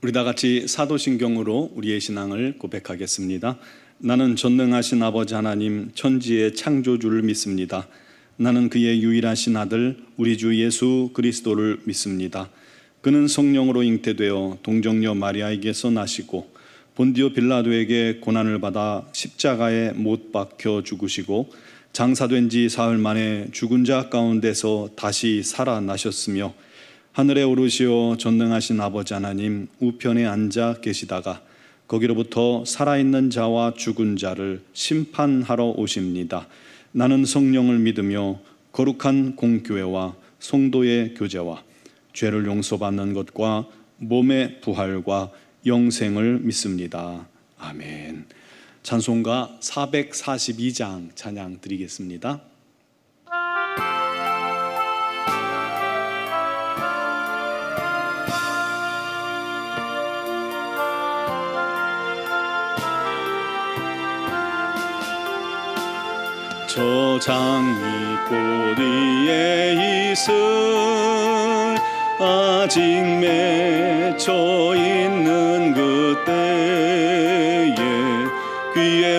우리 다 같이 사도신경으로 우리의 신앙을 고백하겠습니다. 나는 전능하신 아버지 하나님 천지의 창조주를 믿습니다. 나는 그의 유일하신 아들 우리 주 예수 그리스도를 믿습니다. 그는 성령으로 잉태되어 동정녀 마리아에게서 나시고 본디오 빌라도에게 고난을 받아 십자가에 못 박혀 죽으시고 장사된 지 사흘 만에 죽은 자 가운데서 다시 살아나셨으며 하늘에 오르시어 전능하신 아버지 하나님 우편에 앉아 계시다가 거기로부터 살아있는 자와 죽은 자를 심판하러 오십니다. 나는 성령을 믿으며 거룩한 공교회와 성도의 교제와 죄를 용서받는 것과 몸의 부활과 영생을 믿습니다. 아멘. 찬송가 442장 찬양 드리겠습니다. 저 장미꽃 위에 있을 아직 맺혀 있는 그때에 귀에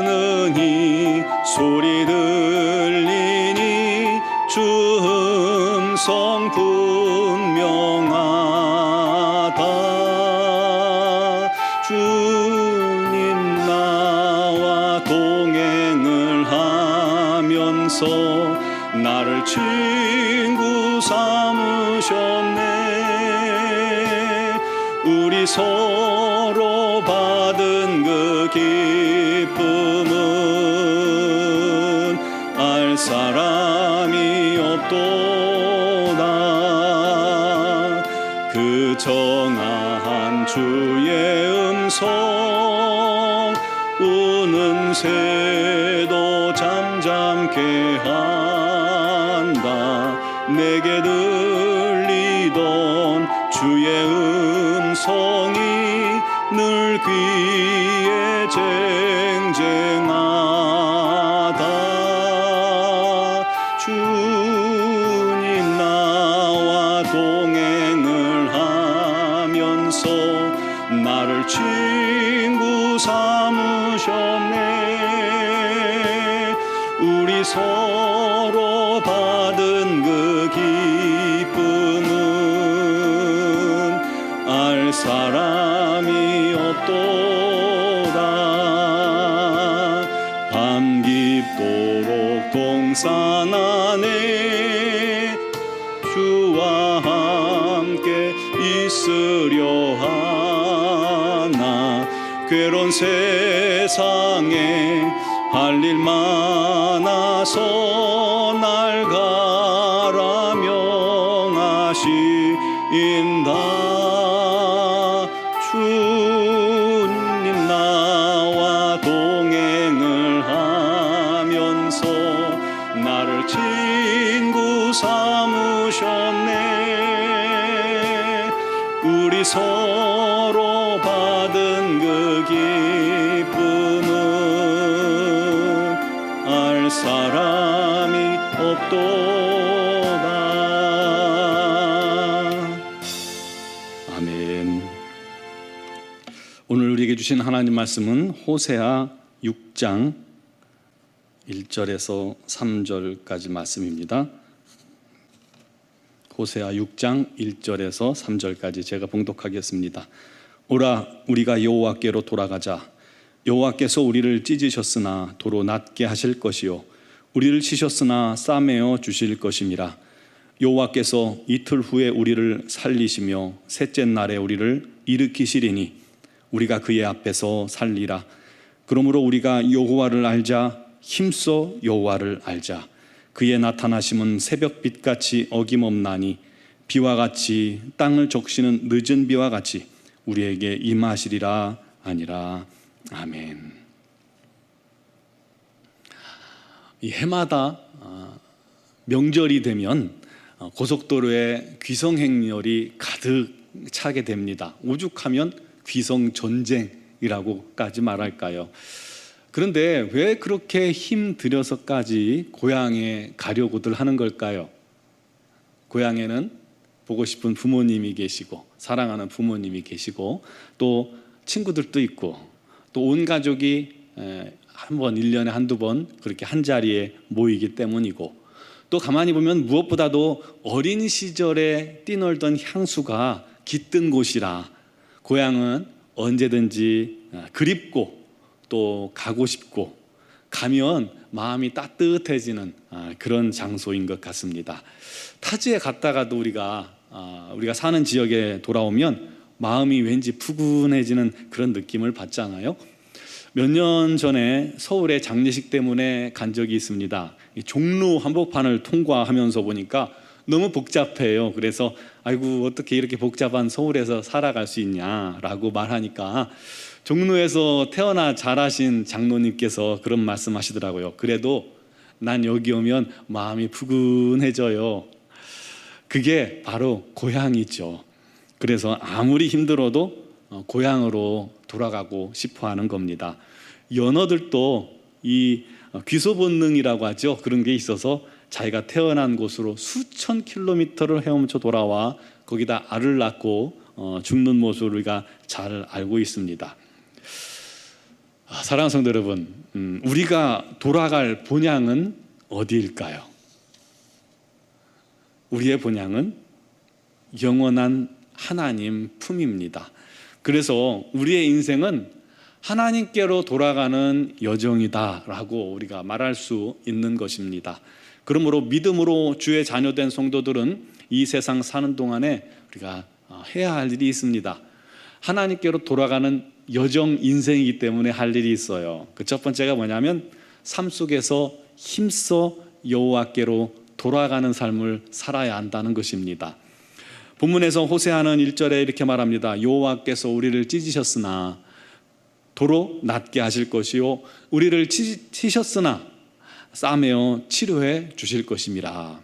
은은히 소리 들리니 주 음성 분명하다. 주님 나와 동행을 하면서 나를 친구 삼으셨네. 우리 서로 받은 그 기쁨은 알 사람이 없도다. 그 정한 주의 음성 우는 새도 잠잠케 한다. 내게 들리던 주의 음성이 늘 귀에 쟁쟁하다. 주님 나와 동행을 하면서 나를 친구 삼으셨네. 우리 서로 받은 그 기쁨은 알 사람이 없도다. 밤 깊도록 동산 안에 주와 함께 있으려 하나. 괴로운 세상에 할 일 많아서 날 가라 명하신다. 주님 나와 동행을 하면서 나를 친구 삼으셨네. 우리 서로 받은 그 기쁨은 알 사람이 없도다. 아멘. 오늘 우리에게 주신 하나님 말씀은 호세아 6장 1절에서 3절까지 말씀입니다. 호세아 6장 1절에서 3절까지 제가 봉독하겠습니다. 오라 우리가 여호와께로 돌아가자. 여호와께서 우리를 찢으셨으나 도로 낫게 하실 것이요 우리를 치셨으나 싸매어 주실 것임이라. 여호와께서 이틀 후에 우리를 살리시며 셋째 날에 우리를 일으키시리니 우리가 그의 앞에서 살리라. 그러므로 우리가 여호와를 알자. 힘써 여호와를 알자. 그의 나타나심은 새벽빛같이 어김없나니 비와 같이 땅을 적시는 늦은 비와 같이 우리에게 임하시리라 아니라. 아멘. 이 해마다 명절이 되면 고속도로에 귀성행렬이 가득 차게 됩니다. 오죽하면 귀성전쟁이라고까지 말할까요? 그런데 왜 그렇게 힘들여서까지 고향에 가려고들 하는 걸까요? 고향에는 보고 싶은 부모님이 계시고 사랑하는 부모님이 계시고 또 친구들도 있고 또 온 가족이 한 번, 1년에 한두 번 그렇게 한 자리에 모이기 때문이고 또 가만히 보면 무엇보다도 어린 시절에 뛰놀던 향수가 깃든 곳이라 고향은 언제든지 그립고 또 가고 싶고 가면 마음이 따뜻해지는 그런 장소인 것 같습니다. 타지에 갔다가도 우리가 사는 지역에 돌아오면 마음이 왠지 푸근해지는 그런 느낌을 받잖아요. 몇 년 전에 서울에 장례식 때문에 간 적이 있습니다. 종로 한복판을 통과하면서 보니까 너무 복잡해요. 그래서 아이고 어떻게 이렇게 복잡한 서울에서 살아갈 수 있냐라고 말하니까 종로에서 태어나 자라신 장로님께서 그런 말씀하시더라고요. 그래도 난 여기 오면 마음이 푸근해져요. 그게 바로 고향이죠. 그래서 아무리 힘들어도 고향으로 돌아가고 싶어 하는 겁니다. 연어들도 이 귀소 본능이라고 하죠. 그런 게 있어서 자기가 태어난 곳으로 수천 킬로미터를 헤엄쳐 돌아와 거기다 알을 낳고 죽는 모습을 우리가 잘 알고 있습니다. 사랑하는 성도 여러분, 우리가 돌아갈 본향은 어디일까요? 우리의 본향은 영원한 하나님 품입니다. 그래서 우리의 인생은 하나님께로 돌아가는 여정이다라고 우리가 말할 수 있는 것입니다. 그러므로 믿음으로 주의 자녀된 성도들은 이 세상 사는 동안에 우리가 해야 할 일이 있습니다. 하나님께로 돌아가는 여정 인생이기 때문에 할 일이 있어요. 그 첫 번째가 뭐냐면 삶 속에서 힘써 여호와께로 돌아가는 삶을 살아야 한다는 것입니다. 본문에서 호세아는 1절에 이렇게 말합니다. 여호와께서 우리를 찢으셨으나 도로 낫게 하실 것이요 우리를 치셨으나 싸매어 치료해 주실 것임이라.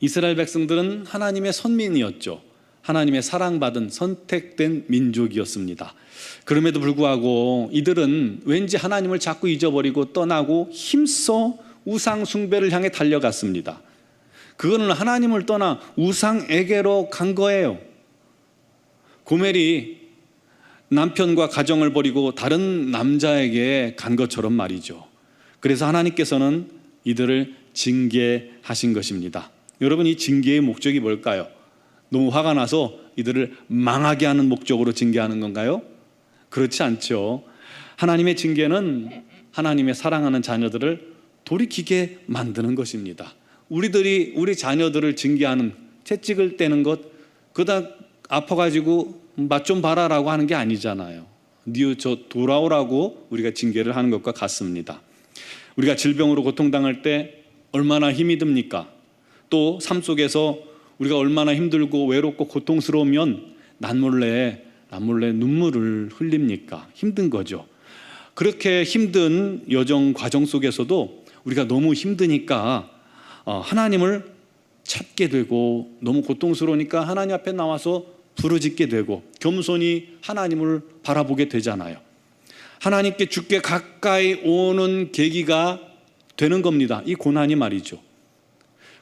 이스라엘 백성들은 하나님의 선민이었죠. 하나님의 사랑받은 선택된 민족이었습니다. 그럼에도 불구하고 이들은 왠지 하나님을 자꾸 잊어버리고 떠나고 힘써 우상 숭배를 향해 달려갔습니다. 그거는 하나님을 떠나 우상에게로 간 거예요. 고멜이 남편과 가정을 버리고 다른 남자에게 간 것처럼 말이죠. 그래서 하나님께서는 이들을 징계하신 것입니다. 여러분, 이 징계의 목적이 뭘까요? 너무 화가 나서 이들을 망하게 하는 목적으로 징계하는 건가요? 그렇지 않죠. 하나님의 징계는 하나님의 사랑하는 자녀들을 돌이키게 만드는 것입니다. 우리들이 우리 자녀들을 징계하는, 채찍을 떼는 것, 그러다 아파가지고 맛 좀 봐라라고 하는 게 아니잖아요. 니 저 돌아오라고 우리가 징계를 하는 것과 같습니다. 우리가 질병으로 고통당할 때 얼마나 힘이 듭니까? 또 삶 속에서 우리가 얼마나 힘들고 외롭고 고통스러우면 남몰래 눈물을 흘립니까? 힘든 거죠. 그렇게 힘든 여정 과정 속에서도 우리가 너무 힘드니까 하나님을 찾게 되고 너무 고통스러우니까 하나님 앞에 나와서 부르짖게 되고 겸손히 하나님을 바라보게 되잖아요. 하나님께 주께 가까이 오는 계기가 되는 겁니다. 이 고난이 말이죠.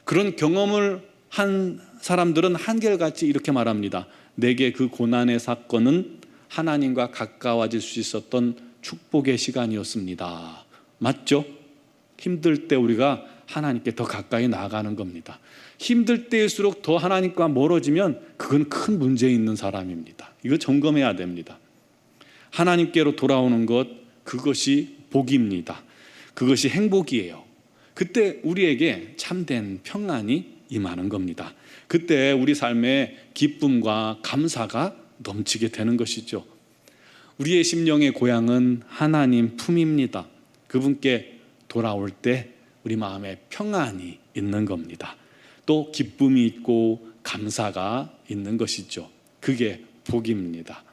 그런 경험을 한 사람들은 한결같이 이렇게 말합니다. 내게 그 고난의 사건은 하나님과 가까워질 수 있었던 축복의 시간이었습니다. 맞죠? 힘들 때 우리가 하나님께 더 가까이 나아가는 겁니다. 힘들 때일수록 더 하나님과 멀어지면 그건 큰 문제 있는 사람입니다. 이거 점검해야 됩니다. 하나님께로 돌아오는 것, 그것이 복입니다. 그것이 행복이에요. 그때 우리에게 참된 평안이 임하는 겁니다. 그때 우리 삶에 기쁨과 감사가 넘치게 되는 것이죠. 우리의 심령의 고향은 하나님 품입니다. 그분께 돌아올 때 우리 마음에 평안이 있는 겁니다. 또 기쁨이 있고 감사가 있는 것이죠. 그게 복입니다.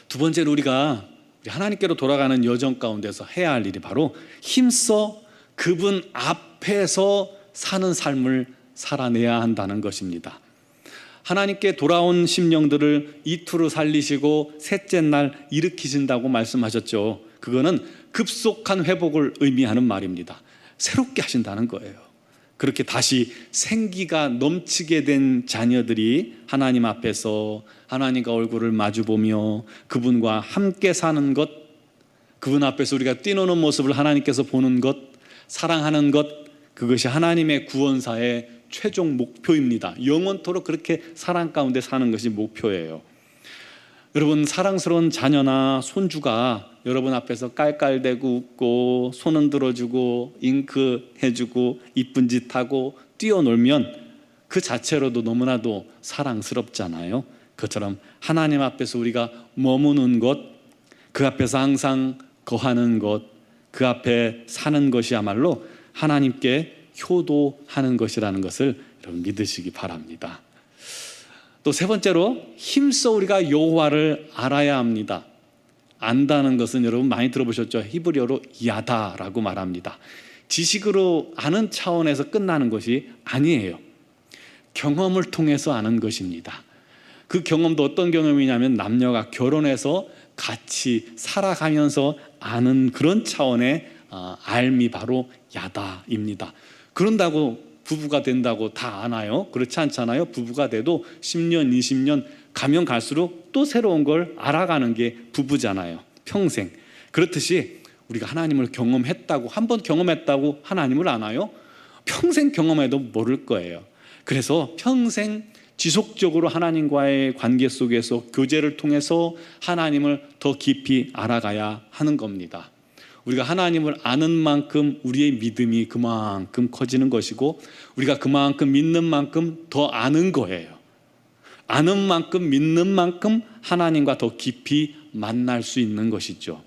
두 번째로 우리가 하나님께로 돌아가는 여정 가운데서 해야 할 일이 바로 힘써 그분 앞에서 사는 삶을 살아내야 한다는 것입니다. 하나님께 돌아온 심령들을 이투로 살리시고 셋째 날 일으키신다고 말씀하셨죠. 그거는 급속한 회복을 의미하는 말입니다. 새롭게 하신다는 거예요. 그렇게 다시 생기가 넘치게 된 자녀들이 하나님 앞에서 하나님과 얼굴을 마주보며 그분과 함께 사는 것, 그분 앞에서 우리가 뛰노는 모습을 하나님께서 보는 것, 사랑하는 것, 그것이 하나님의 구원사의 최종 목표입니다. 영원토록 그렇게 사랑 가운데 사는 것이 목표예요. 여러분, 사랑스러운 자녀나 손주가 여러분 앞에서 깔깔대고 웃고 손 흔들어주고 잉크 해주고 이쁜 짓 하고 뛰어놀면 그 자체로도 너무나도 사랑스럽잖아요. 그처럼 하나님 앞에서 우리가 머무는 것, 그 앞에서 항상 거하는 것, 그 앞에 사는 것이야말로 하나님께 효도하는 것이라는 것을 여러분 믿으시기 바랍니다. 또 세 번째로, 힘써 우리가 여호와를 알아야 합니다. 안다는 것은 여러분 많이 들어보셨죠? 히브리어로 야다라고 말합니다. 지식으로 아는 차원에서 끝나는 것이 아니에요. 경험을 통해서 아는 것입니다. 그 경험도 어떤 경험이냐면 남녀가 결혼해서 같이 살아가면서 아는 그런 차원의 알미, 바로 야다입니다. 그런다고 부부가 된다고 다 아나요? 그렇지 않잖아요. 부부가 돼도 10년, 20년 가면 갈수록 또 새로운 걸 알아가는 게 부부잖아요. 평생. 그렇듯이 우리가 하나님을 경험했다고, 한 번 경험했다고 하나님을 아나요? 평생 경험해도 모를 거예요. 그래서 평생 지속적으로 하나님과의 관계 속에서 교제를 통해서 하나님을 더 깊이 알아가야 하는 겁니다. 우리가 하나님을 아는 만큼 우리의 믿음이 그만큼 커지는 것이고, 우리가 그만큼 믿는 만큼 더 아는 거예요. 아는 만큼, 믿는 만큼 하나님과 더 깊이 만날 수 있는 것이죠.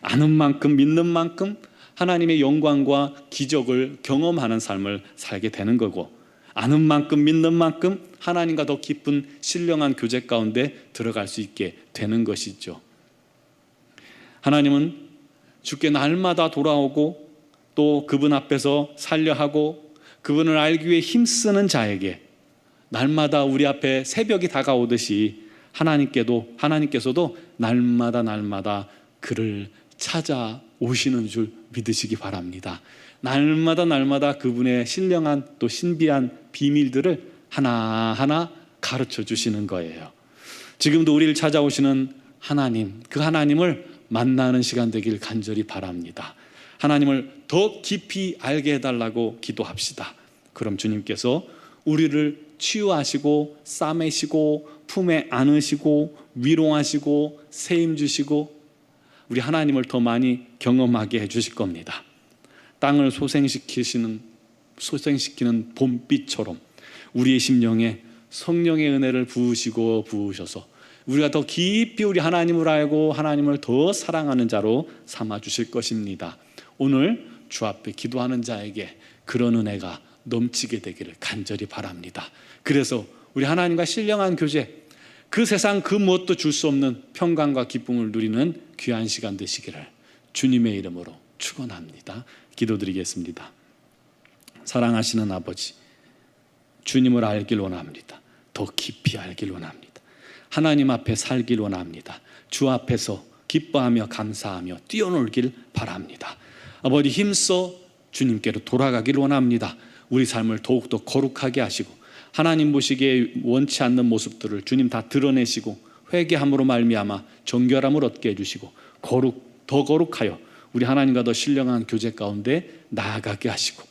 아는 만큼, 믿는 만큼 하나님의 영광과 기적을 경험하는 삶을 살게 되는 거고, 아는 만큼, 믿는 만큼 하나님과 더 깊은 신령한 교제 가운데 들어갈 수 있게 되는 것이죠. 하나님은 주께 날마다 돌아오고 또 그분 앞에서 살려하고 그분을 알기 위해 힘쓰는 자에게 날마다 우리 앞에 새벽이 다가오듯이 하나님께서도 날마다 그를 찾아오시는 줄 믿으시기 바랍니다. 날마다 그분의 신령한 또 신비한 비밀들을 하나하나 가르쳐 주시는 거예요. 지금도 우리를 찾아오시는 하나님, 그 하나님을 만나는 시간 되길 간절히 바랍니다. 하나님을 더 깊이 알게 해달라고 기도합시다. 그럼 주님께서 우리를 치유하시고 싸매시고 품에 안으시고 위로하시고 세임 주시고 우리 하나님을 더 많이 경험하게 해주실 겁니다. 땅을 소생시키는 봄빛처럼 우리의 심령에 성령의 은혜를 부으셔서 우리가 더 깊이 우리 하나님을 알고 하나님을 더 사랑하는 자로 삼아 주실 것입니다. 오늘 주 앞에 기도하는 자에게 그런 은혜가 넘치게 되기를 간절히 바랍니다. 그래서 우리 하나님과 신령한 교제, 그 세상 그 무엇도 줄 수 없는 평강과 기쁨을 누리는 귀한 시간 되시기를 주님의 이름으로 축원합니다. 기도드리겠습니다. 사랑하시는 아버지, 주님을 알길 원합니다. 더 깊이 알길 원합니다. 하나님 앞에 살길 원합니다. 주 앞에서 기뻐하며 감사하며 뛰어놀길 바랍니다. 아버지, 힘써 주님께로 돌아가길 원합니다. 우리 삶을 더욱더 거룩하게 하시고 하나님 보시기에 원치 않는 모습들을 주님 다 드러내시고 회개함으로 말미암아 정결함을 얻게 해주시고 더 거룩하여 우리 하나님과 더 신령한 교제 가운데 나아가게 하시고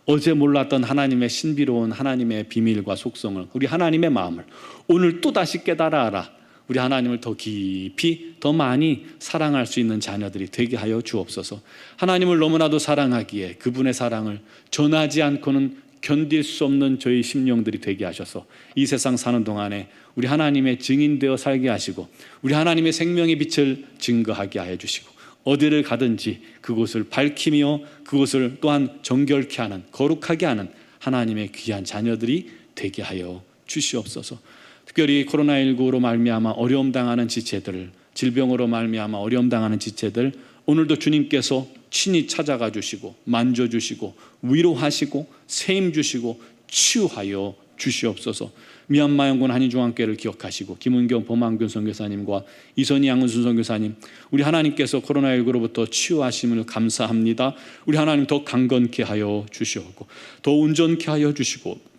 어제 몰랐던 하나님의 신비로운 하나님의 비밀과 속성을, 우리 하나님의 마음을 오늘 또다시 깨달아라. 우리 하나님을 더 깊이 더 많이 사랑할 수 있는 자녀들이 되게 하여 주옵소서. 하나님을 너무나도 사랑하기에 그분의 사랑을 전하지 않고는 견딜 수 없는 저희 심령들이 되게 하셔서 이 세상 사는 동안에 우리 하나님의 증인되어 살게 하시고 우리 하나님의 생명의 빛을 증거하게 하여 주시고 어디를 가든지 그곳을 밝히며 그곳을 또한 정결케 하는, 거룩하게 하는 하나님의 귀한 자녀들이 되게 하여 주시옵소서. 특별히 코로나19로 말미암아 어려움 당하는 지체들, 질병으로 말미암아 어려움 당하는 지체들, 오늘도 주님께서 친히 찾아가 주시고 만져주시고 위로하시고 세임 주시고 치유하여 주시옵소서. 미얀마연군 한인중앙교회를 기억하시고 김은경 범한균 선교사님과 이선희 양은순 선교사님, 우리 하나님께서 코로나19로부터 치유하심을 감사합니다. 우리 하나님 더 강건케 하여 주시옵고 더 온전케 하여 주시고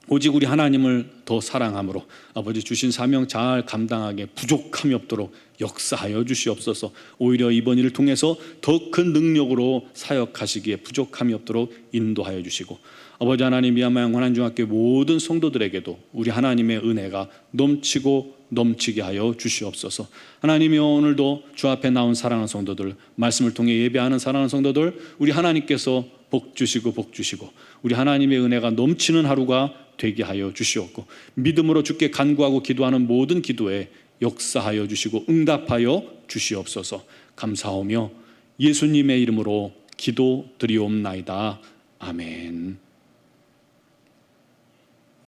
오직 우리 하나님을 더 사랑함으로 아버지 주신 사명 잘 감당하게 부족함이 없도록 역사하여 주시옵소서. 오히려 이번 일을 통해서 더 큰 능력으로 사역하시기에 부족함이 없도록 인도하여 주시고 아버지 하나님, 미얀마양 한인중학교 모든 성도들에게도 우리 하나님의 은혜가 넘치고 넘치게 하여 주시옵소서. 하나님이 오늘도 주 앞에 나온 사랑하는 성도들, 말씀을 통해 예배하는 사랑하는 성도들, 우리 하나님께서 복 주시고 우리 하나님의 은혜가 넘치는 하루가 되게 하여 주시옵고 믿음으로 주께 간구하고 기도하는 모든 기도에 역사하여 주시고 응답하여 주시옵소서. 감사하며 예수님의 이름으로 기도드리옵나이다. 아멘.